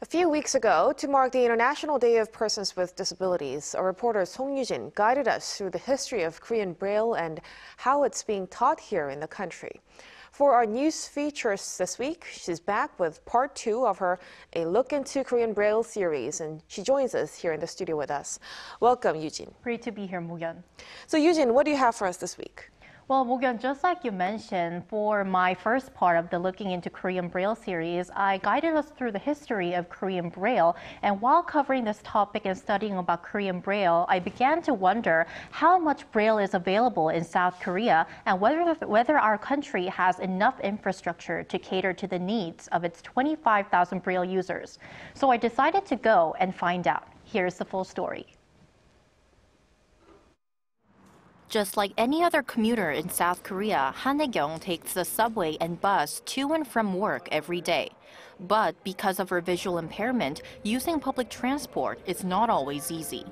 A few weeks ago, to mark the International Day of Persons with Disabilities, our reporter Song Yoo-jin guided us through the history of Korean Braille and how it's being taught here in the country. For our news features this week, she's back with part 2 of her A Look into Korean Braille series, and she joins us here in the studio with us. Welcome, Yoo-jin. Great to be here, Mok-yeon. So, Yoo-jin, what do you have for us this week? Well, Mok-yeon, just like you mentioned, for my first part of the Looking into Korean Braille series, I guided us through the history of Korean Braille. And while covering this topic and studying about Korean Braille, I began to wonder how much Braille is available in South Korea and whether our country has enough infrastructure to cater to the needs of its 25,000 Braille users. So I decided to go and find out. Here's the full story. Just like any other commuter in South Korea, Han Hae-kyung takes the subway and bus to and from work every day. But because of her visual impairment, using public transport is not always easy.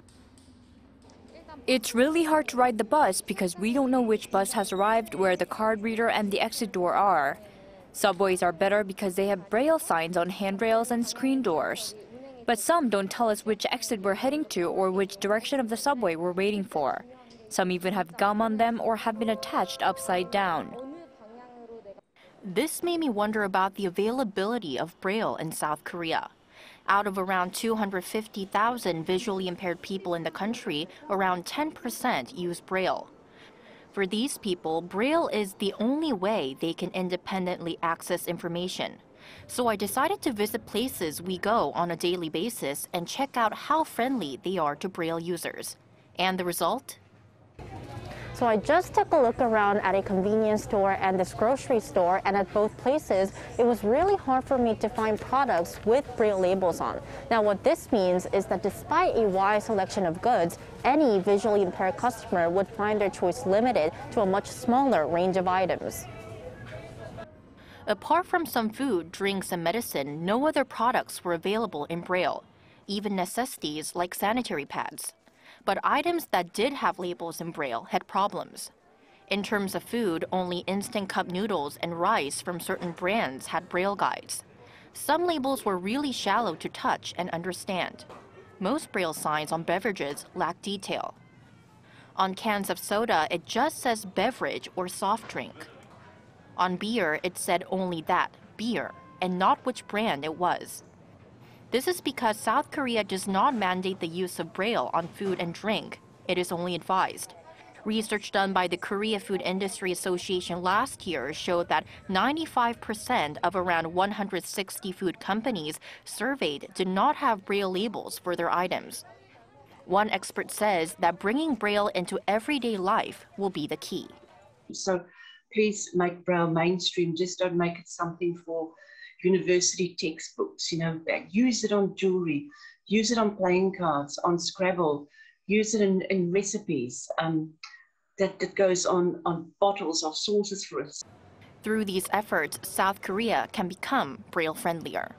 It's really hard to ride the bus because we don't know which bus has arrived, where the card reader and the exit door are. Subways are better because they have Braille signs on handrails and screen doors. But some don't tell us which exit we're heading to or which direction of the subway we're waiting for. Some even have gum on them or have been attached upside down. This made me wonder about the availability of Braille in South Korea. Out of around 250,000 visually impaired people in the country, around 10% use Braille. For these people, Braille is the only way they can independently access information. So I decided to visit places we go on a daily basis and check out how friendly they are to Braille users. And the result? So I just took a look around at a convenience store and this grocery store, and at both places, it was really hard for me to find products with Braille labels on. Now what this means is that despite a wide selection of goods, any visually impaired customer would find their choice limited to a much smaller range of items. Apart from some food, drinks, and medicine, no other products were available in Braille, even necessities like sanitary pads. But items that did have labels in Braille had problems. In terms of food, only instant cup noodles and rice from certain brands had Braille guides. Some labels were really shallow to touch and understand. Most Braille signs on beverages lack detail. On cans of soda, it just says beverage or soft drink. On beer, it said only that, beer, and not which brand it was. This is because South Korea does not mandate the use of Braille on food and drink. It is only advised. Research done by the Korea Food Industry Association last year showed that 95% of around 160 food companies surveyed did not have Braille labels for their items. One expert says that bringing Braille into everyday life will be the key. So please make Braille mainstream. Just don't make it something for university textbooks, use it on jewelry, use it on playing cards, on Scrabble, use it in recipes that goes on bottles of sauces for us. Through these efforts, South Korea can become Braille friendlier.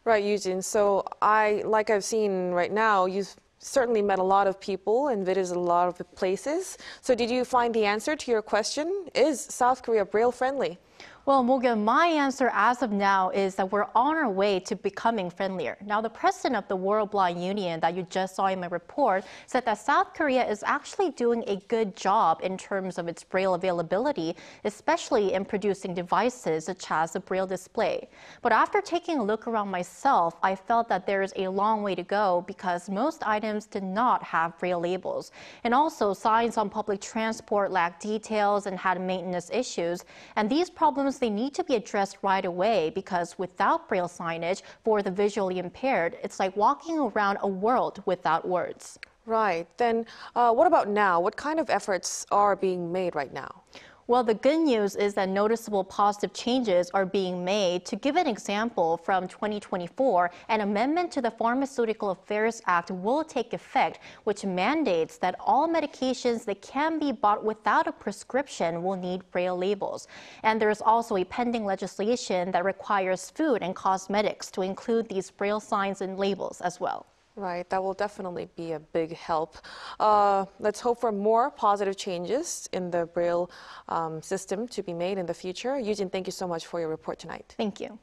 Right, Yoo-jin. So like I've seen right now, you've certainly met a lot of people and visited a lot of places. So did you find the answer to your question? Is South Korea Braille friendly? Well, Mok-yeon, my answer as of now is that we're on our way to becoming friendlier. Now, the president of the World Blind Union that you just saw in my report said that South Korea is actually doing a good job in terms of its Braille availability, especially in producing devices such as the Braille display. But after taking a look around myself, I felt that there is a long way to go because most items did not have Braille labels. And also, signs on public transport lacked details and had maintenance issues. And these problems, they need to be addressed right away because without Braille signage for the visually impaired, it's like walking around a world without words. Right. Then what about now? What kind of efforts are being made right now? Well, the good news is that noticeable positive changes are being made. To give an example, from 2024, an amendment to the Pharmaceutical Affairs Act will take effect, which mandates that all medications that can be bought without a prescription will need Braille labels. And there's also a pending legislation that requires food and cosmetics to include these Braille signs and labels as well. Right, that will definitely be a big help. Let's hope for more positive changes in the Braille system to be made in the future. Yoo-jin, thank you so much for your report tonight. Thank you.